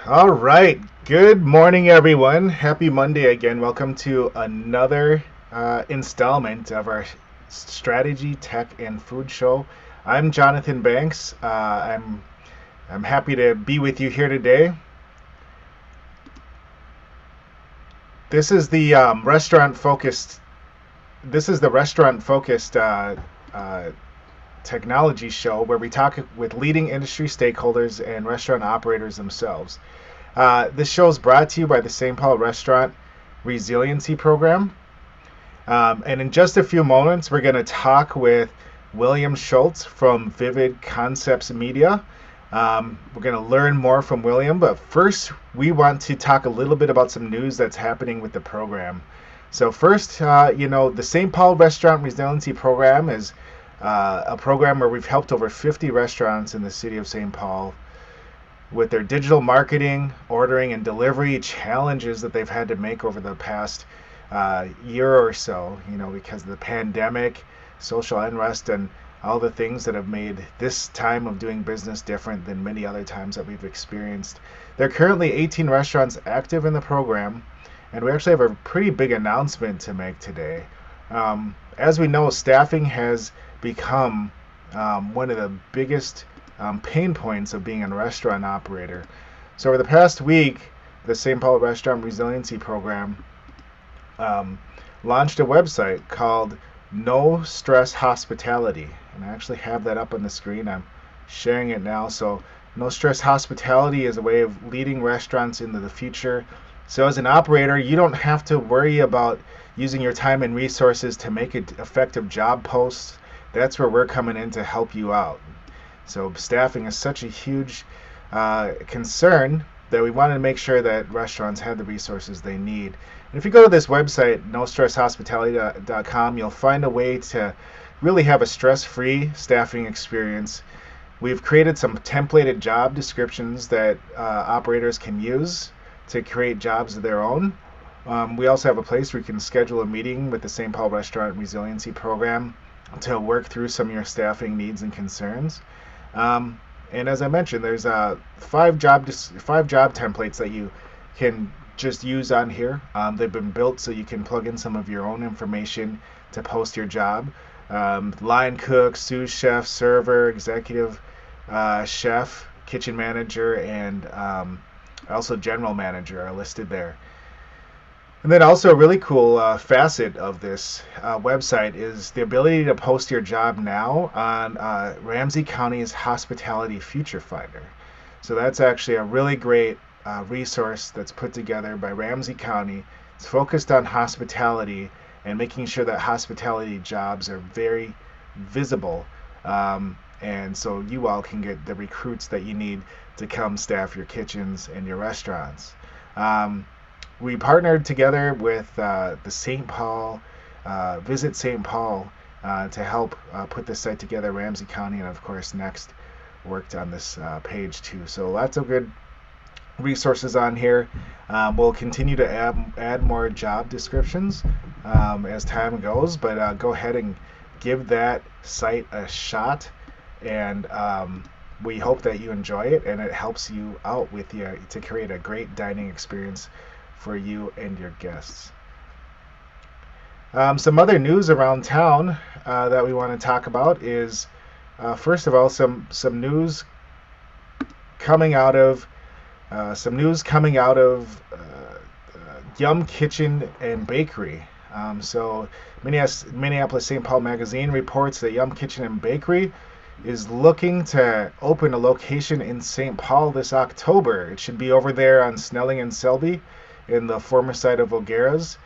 All right. Good morning, everyone. Happy Monday again. Welcome to another installment of our strategy, tech, and food show. I'm Jonathan Banks. I'm happy to be with you here today. This is the restaurant focused. This is the restaurant focused uh, technology show where we talk with leading industry stakeholders and restaurant operators themselves. This show is brought to you by the St. Paul Restaurant Resiliency Program. And in just a few moments, we're going to talk with William Schultz from Vivid Concepts Media. We're going to learn more from William, but first, we want to talk a little bit about some news that's happening with the program. So, first, the St. Paul Restaurant Resiliency Program is a program where we've helped over 50 restaurants in the city of St. Paul with their digital marketing, ordering, and delivery challenges that they've had to make over the past year or so, because of the pandemic, social unrest, and all the things that have made this time of doing business different than many other times that we've experienced. There are currently 18 restaurants active in the program, and we actually have a pretty big announcement to make today. As we know, staffing has become one of the biggest pain points of being a restaurant operator. So over the past week, the St. Paul Restaurant Resiliency Program launched a website called No Stress Hospitality. And I actually have that up on the screen. I'm sharing it now. So No Stress Hospitality is a way of leading restaurants into the future. So as an operator, you don't have to worry about using your time and resources to make effective job posts. That's where we're coming in to help you out. So staffing is such a huge concern that we wanted to make sure that restaurants have the resources they need. And if you go to this website, nostresshospitality.com, you'll find a way to really have a stress-free staffing experience. We've created some templated job descriptions that operators can use to create jobs of their own. We also have a place where you can schedule a meeting with the St. Paul Restaurant Resiliency Program to work through some of your staffing needs and concerns. And as I mentioned, there's five job templates that you can just use on here. They've been built so you can plug in some of your own information to post your job. Line cook, sous chef, server, executive chef, kitchen manager, and also general manager are listed there. And then also a really cool facet of this website is the ability to post your job now on Ramsey County's Hospitality Future Finder. So that's actually a really great resource that's put together by Ramsey County. It's focused on hospitality and making sure that hospitality jobs are very visible. And so you all can get the recruits that you need to come staff your kitchens and your restaurants. We partnered together with the St. Paul, Visit St. Paul, to help put this site together. Ramsey County and, of course, Next worked on this page too. So lots of good resources on here. We'll continue to add more job descriptions as time goes, but go ahead and give that site a shot. And we hope that you enjoy it and it helps you out with to create a great dining experience for you and your guests. Some other news around town that we want to talk about is, first of all, some news coming out of Yum Kitchen and Bakery. So Minneapolis St. Paul Magazine reports that Yum Kitchen and Bakery is looking to open a location in St. Paul this October. It should be over there on Snelling and Selby in the former site of O'Gara's.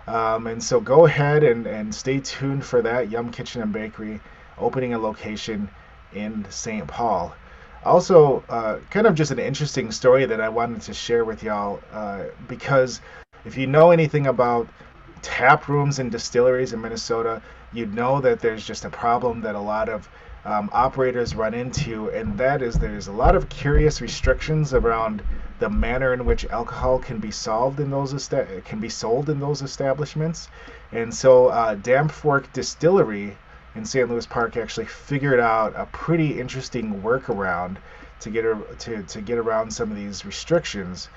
And so go ahead and stay tuned for that. Yum Kitchen and Bakery opening a location in St. Paul. Also, kind of just an interesting story that I wanted to share with y'all, because if you know anything about tap rooms and distilleries in Minnesota, you'd know that there's just a problem that a lot of operators run into, and that is there's a lot of curious restrictions around the manner in which alcohol can be sold in those establishments. And so Damp Fork Distillery in St. Louis Park actually figured out a pretty interesting workaround to get around some of these restrictions.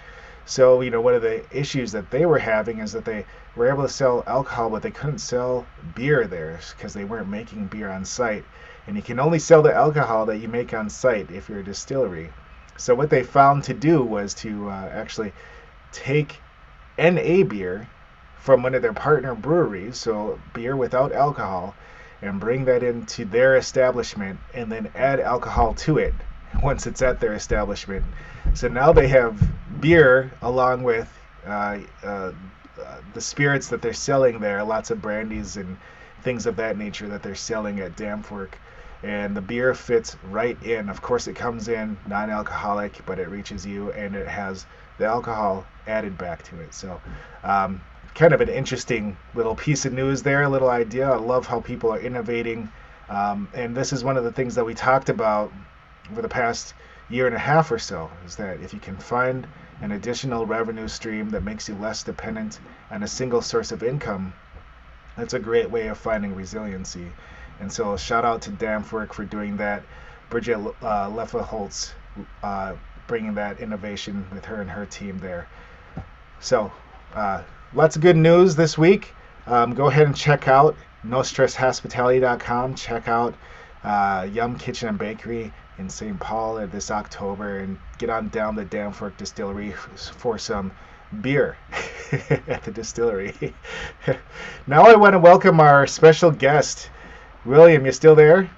So, one of the issues that they were having is that they were able to sell alcohol, but they couldn't sell beer there because they weren't making beer on site. And you can only sell the alcohol that you make on site if you're a distillery. So what they found to do was to actually take NA beer from one of their partner breweries, so beer without alcohol, and bring that into their establishment and then add alcohol to it once it's at their establishment. So now they have beer along with the spirits that they're selling there, lots of brandies and things of that nature that they're selling at Dampwork. And the beer fits right in. Of course, it comes in non-alcoholic, but it reaches you, and it has the alcohol added back to it. So, kind of an interesting little piece of news there, a little idea. I love how people are innovating. And this is one of the things that we talked about over the past year and a half or so, is that if you can find an additional revenue stream that makes you less dependent on a single source of income, that's a great way of finding resiliency. And so shout out to Dampwork for doing that. Bridget Leffelholtz bringing that innovation with her and her team there. So lots of good news this week. Go ahead and check out NoStressHospitality.com. Check out Yum Kitchen and Bakery in St. Paul this October, and get on down to Dampwork Distillery for some beer at the distillery. Now I want to welcome our special guest. William, you still there?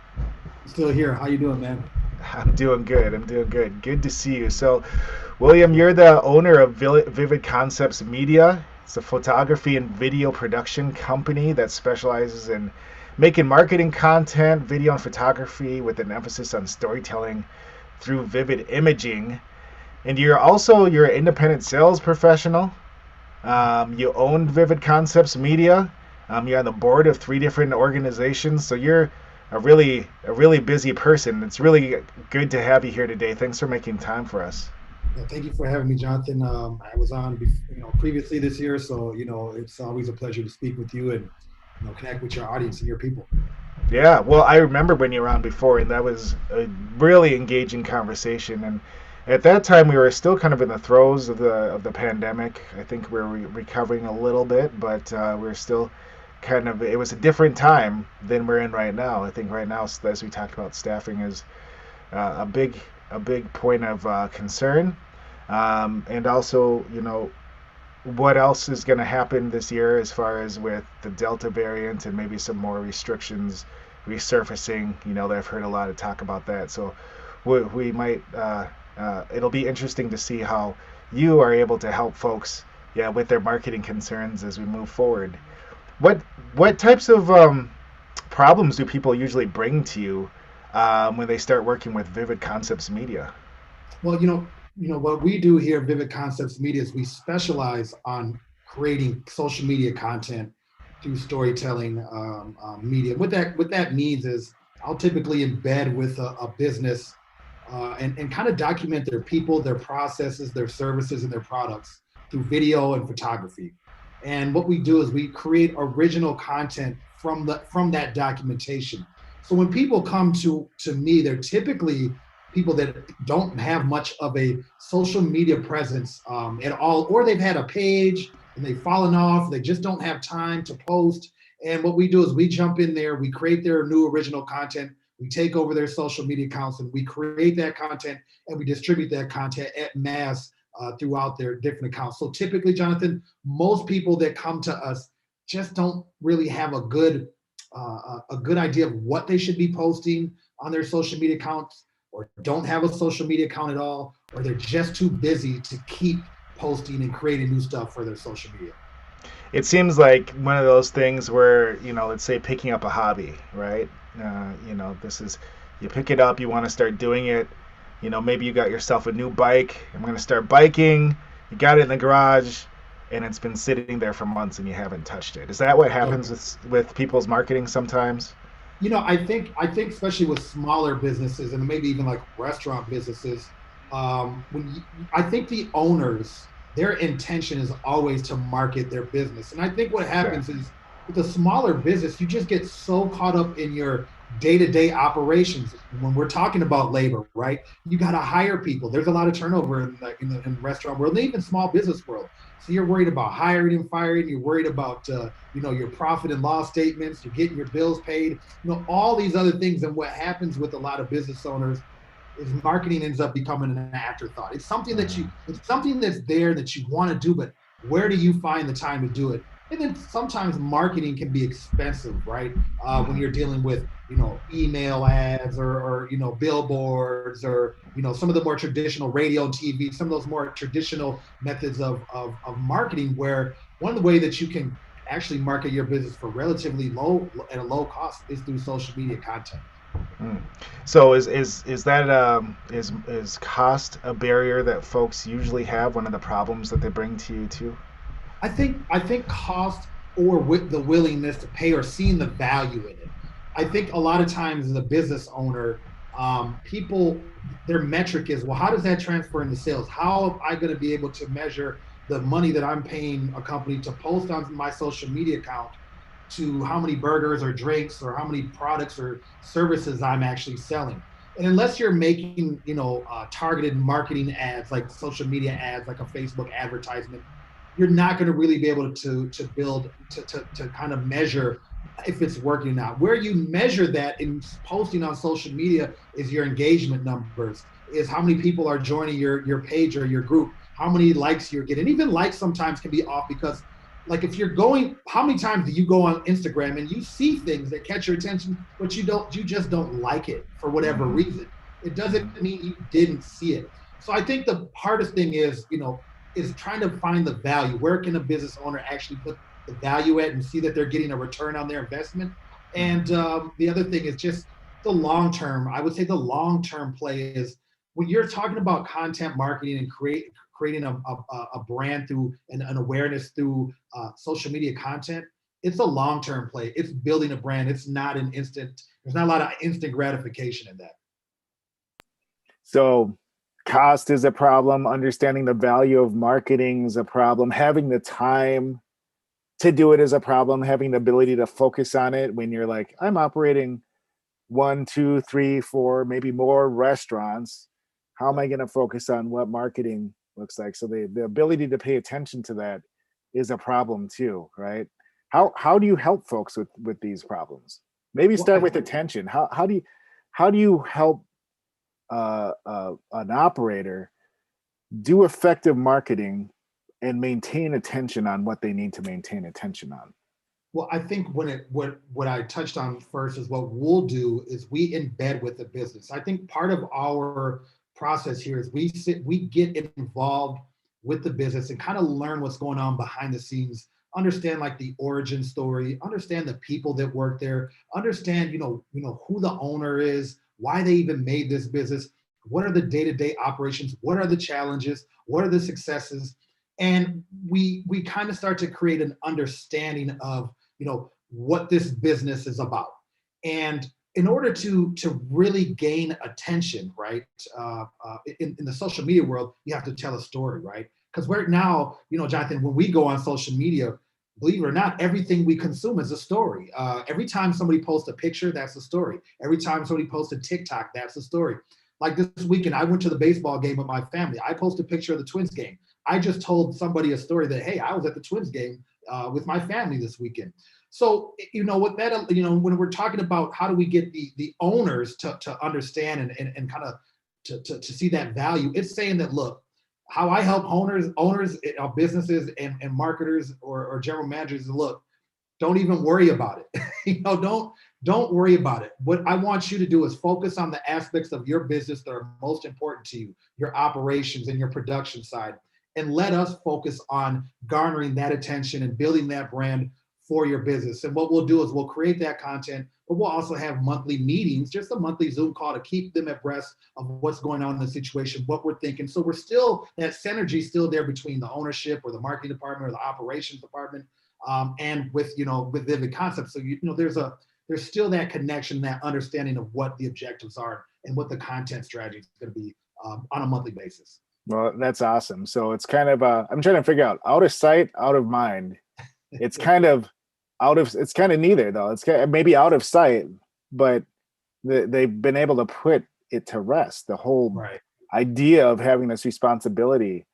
Still here. How you doing, man? I'm doing good. Good to see you. So, William, you're the owner of Vivid Concepts Media. It's a photography and video production company that specializes in making marketing content, video and photography with an emphasis on storytelling through vivid imaging. And you're an independent sales professional. You own Vivid Concepts Media. You're on the board of 3 different organizations, so you're a really busy person. It's really good to have you here today. Thanks for making time for us. Yeah, thank you for having me, Jonathan. I was on, previously this year, so it's always a pleasure to speak with you and connect with your audience and your people. Yeah, well, I remember when you were on before, and that was a really engaging conversation. And at that time, we were still kind of in the throes of the pandemic. I think we were recovering a little bit, but we're still it was a different time than we're in right now. I think right now, as we talked about, staffing is a big point of concern, and also what else is going to happen this year as far as with the Delta variant and maybe some more restrictions resurfacing. I've heard a lot of talk about that. So we might it'll be interesting to see how you are able to help folks, with their marketing concerns as we move forward. What types of problems do people usually bring to you when they start working with Vivid Concepts Media? Well, what we do here at Vivid Concepts Media is we specialize on creating social media content through storytelling media. What that means is I'll typically embed with a business and kind of document their people, their processes, their services, and their products through video and photography. And what we do is we create original content from that documentation. So when people come to me, they're typically people that don't have much of a social media presence at all, or they've had a page and they've fallen off. They just don't have time to post. And what we do is we jump in there, we create their new original content, we take over their social media accounts, and we create that content and we distribute that content at mass throughout their different accounts. So typically, Jonathan, most people that come to us just don't really have a good idea of what they should be posting on their social media accounts, or don't have a social media account at all, or they're just too busy to keep posting and creating new stuff for their social media. It seems like one of those things where, let's say picking up a hobby, right? This is, you pick it up, you want to start doing it. Maybe you got yourself a new bike. I'm going to start biking. You got it in the garage, and it's been sitting there for months, and you haven't touched it. Is that what happens with people's marketing sometimes? I think especially with smaller businesses and maybe even like restaurant businesses, I think the owners, their intention is always to market their business. And I think what happens is with a smaller business, you just get so caught up in your day-to-day operations. When we're talking about labor, right? You got to hire people. There's a lot of turnover in the restaurant world, and even small business world. So you're worried about hiring and firing. You're worried about your profit and loss statements. You're getting your bills paid. All these other things. And what happens with a lot of business owners is marketing ends up becoming an afterthought. It's something that's there that you want to do, but where do you find the time to do it? And then sometimes marketing can be expensive, right? When you're dealing with email ads or billboards or some of the more traditional radio and TV, some of those more traditional methods of marketing, where one of the way that you can actually market your business for relatively low at a low cost is through social media content. Mm. So is that is cost a barrier that folks usually have? One of the problems that they bring to you too? I think cost or with the willingness to pay or seeing the value in it. I think a lot of times as a business owner, people their metric is, well, how does that transfer into sales? How am I going to be able to measure the money that I'm paying a company to post on my social media account to how many burgers or drinks or how many products or services I'm actually selling? And unless you're making, targeted marketing ads, like social media ads, like a Facebook advertisement, you're not going to really be able to build to kind of measure if it's working or not. Where you measure that in posting on social media is your engagement numbers, is how many people are joining your page or your group, how many likes you're getting. Even likes sometimes can be off because, like, if you're going, how many times do you go on Instagram and you see things that catch your attention, but you just don't like it for whatever Mm-hmm. reason? It doesn't mean you didn't see it. So I think the hardest thing is trying to find the value. Where can a business owner actually put the value at and see that they're getting a return on their investment? And the other thing is just the long term. I would say the long term play is when you're talking about content marketing and creating a brand through an awareness through social media content. It's a long term play. It's building a brand. It's not an instant. There's not a lot of instant gratification in that. So cost is a problem. Understanding the value of marketing is a problem. Having the time to do it is a problem. Having the ability to focus on it when you're like, I'm operating 1, 2, 3, 4, maybe more restaurants. How am I going to focus on what marketing looks like? So the ability to pay attention to that is a problem too, right? How do you help folks with these problems? Maybe Well, start with attention. How do you help an operator do effective marketing and maintain attention on what they need to maintain attention on? Well, I think what I touched on first is what we'll do is we embed with the business. I think part of our process here is we get involved with the business and kind of learn what's going on behind the scenes, understand like the origin story, understand the people that work there, understand who the owner is, why they even made this business, what are the day-to-day operations, what are the challenges, what are the successes, and we kind of start to create an understanding of what this business is about. And in order to really gain attention, right, in the social media world, you have to tell a story, right? Because we're now, Jonathan, when we go on social media, believe it or not, everything we consume is a story. Every time somebody posts a picture, that's a story. Every time somebody posts a TikTok, that's a story. Like this weekend, I went to the baseball game with my family. I posted a picture of the Twins game. I just told somebody a story that, hey, I was at the Twins game with my family this weekend. So, what that, when we're talking about how do we get the owners to understand and kind of to see that value, it's saying that, look, how I help owners of businesses and marketers or general managers is, look, don't even worry about it. Don't worry about it. What I want you to do is focus on the aspects of your business that are most important to you, your operations and your production side, and let us focus on garnering that attention and building that brand for your business. And what we'll do is we'll create that content, but we'll also have monthly meetings, just a monthly Zoom call to keep them abreast of what's going on in the situation, what we're thinking. So we're still, that synergy still there between the ownership or the marketing department or the operations department, and with Vivid Concepts. So there's still that connection, that understanding of what the objectives are and what the content strategy is going to be on a monthly basis. Well, that's awesome. So it's kind of I'm trying to figure out of sight, out of mind. It's kind of it's kind of neither though. It's kind of maybe out of sight, but they've been able to put it to rest. The whole Right. idea of having this responsibility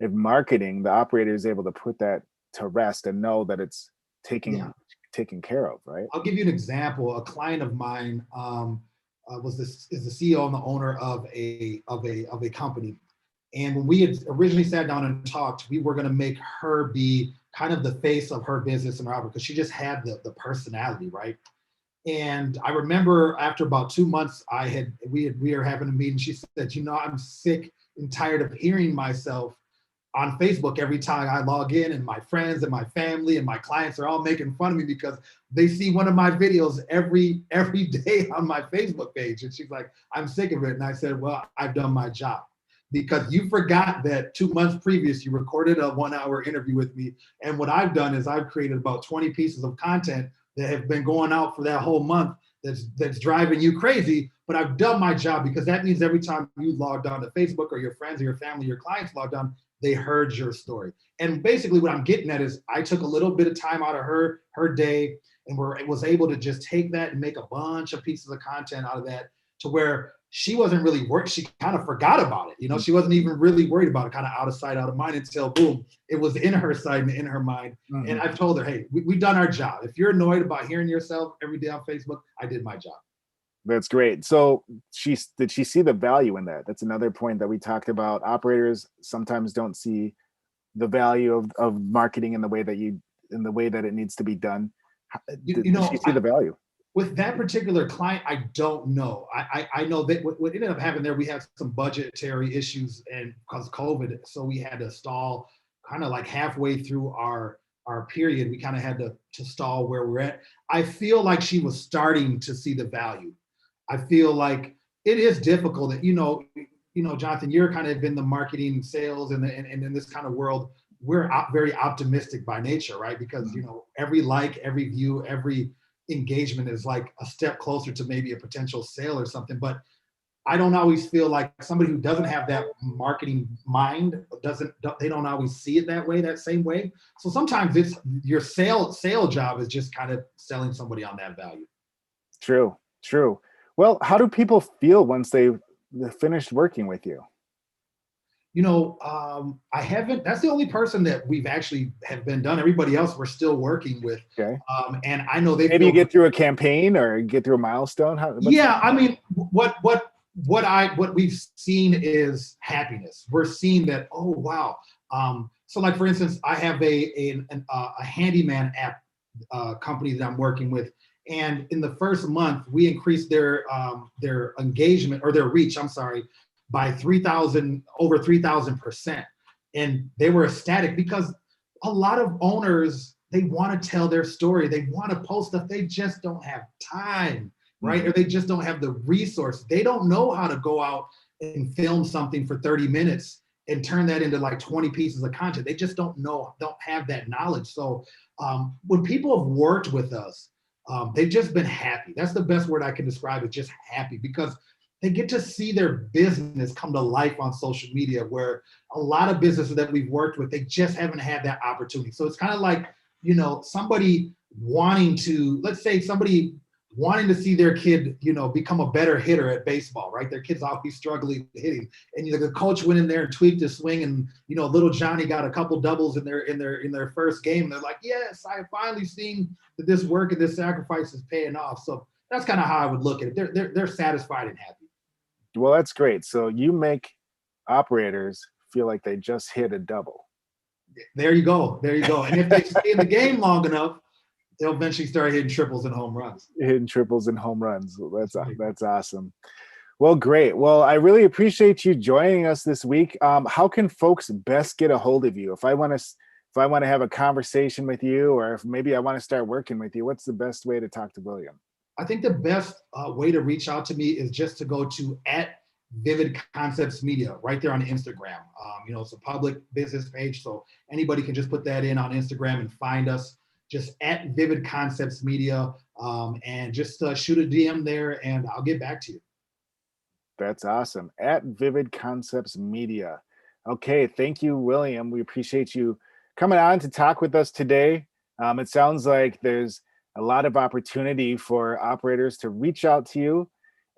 of marketing, the operator is able to put that to rest and know that it's Yeah. taken care of, right? I'll give you an example. A client of mine is the CEO and the owner of a company. And when we had originally sat down and talked, we were going to make her be kind of the face of her business and her because she just had the personality, right? And I remember after about 2 months, we were having a meeting. She said, I'm sick and tired of hearing myself on Facebook every time I log in, and my friends and my family and my clients are all making fun of me because they see one of my videos every day on my Facebook page. And she's like, I'm sick of it. And I said, well, I've done my job because you forgot that 2 months previous, you recorded a 1-hour interview with me. And what I've done is I've created about 20 pieces of content that have been going out for that whole month that's driving you crazy, but I've done my job because that means every time you logged on to Facebook or your friends or your family, your clients logged on, they heard your story. And basically what I'm getting at is I took a little bit of time out of her day and was able to just take that and make a bunch of pieces of content out of that to where she wasn't really worried. She kind of forgot about it. She wasn't even really worried about it, kind of out of sight, out of mind until boom, it was in her sight and in her mind. Mm-hmm. And I've told her, hey, we've done our job. If you're annoyed about hearing yourself every day on Facebook, I did my job. That's great. So did she see the value in that? That's another point that we talked about. Operators sometimes don't see the value of marketing in the way that it needs to be done. Did she see the value? With that particular client, I don't know. I know that what ended up happening there, we had some budgetary issues and because COVID, so we had to stall kind of like halfway through our period. We kind of had to stall where we're at. I feel like she was starting to see the value. I feel like it is difficult that, Jonathan, you're kind of in the marketing sales and in this kind of world, we're very optimistic by nature, right? Because, every like, every view, every engagement is like a step closer to maybe a potential sale or something. But I don't always feel like somebody who doesn't have that marketing mind they don't always see it that same way. So sometimes it's your sale job is just kind of selling somebody on that value. True. Well, how do people feel once they've finished working with you? I haven't, that's the only person that we've actually have been done. Everybody else we're still working with. Okay. And I know maybe you get through a campaign or get through a milestone. I mean, what we've seen is happiness. We're seeing that, oh, wow. So like, for instance, I have a handyman app company that I'm working with. And in the first month, we increased their engagement or their reach, by over 3,000%. And they were ecstatic because a lot of owners, they want to tell their story. They want to post stuff. They just don't have time, right? Mm-hmm. Or they just don't have the resource. They don't know how to go out and film something for 30 minutes and turn that into like 20 pieces of content. They just don't have that knowledge. So when people have worked with us, they've just been happy. That's the best word I can describe it, just happy, because they get to see their business come to life on social media, where a lot of businesses that we've worked with, they just haven't had that opportunity. So it's kind of like, somebody wanting to, let's say somebody wanting to see their kid, become a better hitter at baseball, right? Their kid's always struggling hitting. And the coach went in there and tweaked his swing, and little Johnny got a couple doubles in their first game. And they're like, yes, I have finally seen that this work and this sacrifice is paying off. So that's kind of how I would look at it. They're satisfied and happy. Well, that's great. So you make operators feel like they just hit a double. There you go. And if they stay in the game long enough, they'll eventually start hitting triples and home runs. Well, that's awesome. Well, great. Well, I really appreciate you joining us this week. How can folks best get a hold of you? If I want to have a conversation with you, or if maybe I want to start working with you, what's the best way to talk to William? I think the best way to reach out to me is just to go to @VividConceptsMedia right there on Instagram. It's a public business page, so anybody can just put that in on Instagram and find us. Just @VividConceptsMedia, and just shoot a DM there, and I'll get back to you. That's awesome. @VividConceptsMedia. Okay, thank you, William. We appreciate you coming on to talk with us today. It sounds like there's a lot of opportunity for operators to reach out to you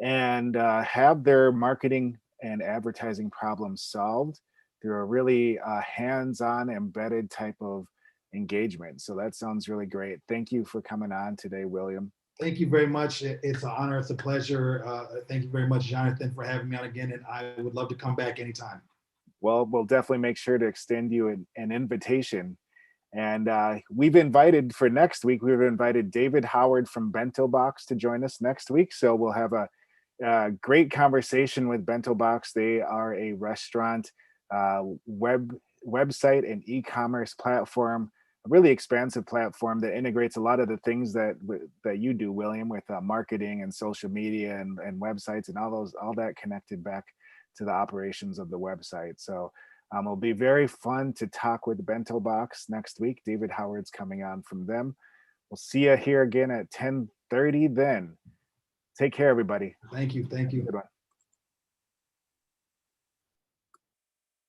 and have their marketing and advertising problems solved through a really hands-on embedded type of engagement. So that sounds really great. Thank you for coming on today, William. Thank you very much. It's an honor. It's a pleasure. Thank you very much, Jonathan, for having me on again. And I would love to come back anytime. Well, we'll definitely make sure to extend you an invitation. And we've invited for next week, we've invited David Howard from Bento Box to join us next week. So we'll have a great conversation with Bento Box. They are a restaurant website and e-commerce platform, a really expansive platform that integrates a lot of the things that you do, William, with marketing and social media and websites and all that connected back to the operations of the website. So it'll be very fun to talk with Bento Box next week. David Howard's coming on from them. We'll see you here again at 10:30 then. Take care, everybody. Thank you. Thank you. Good one.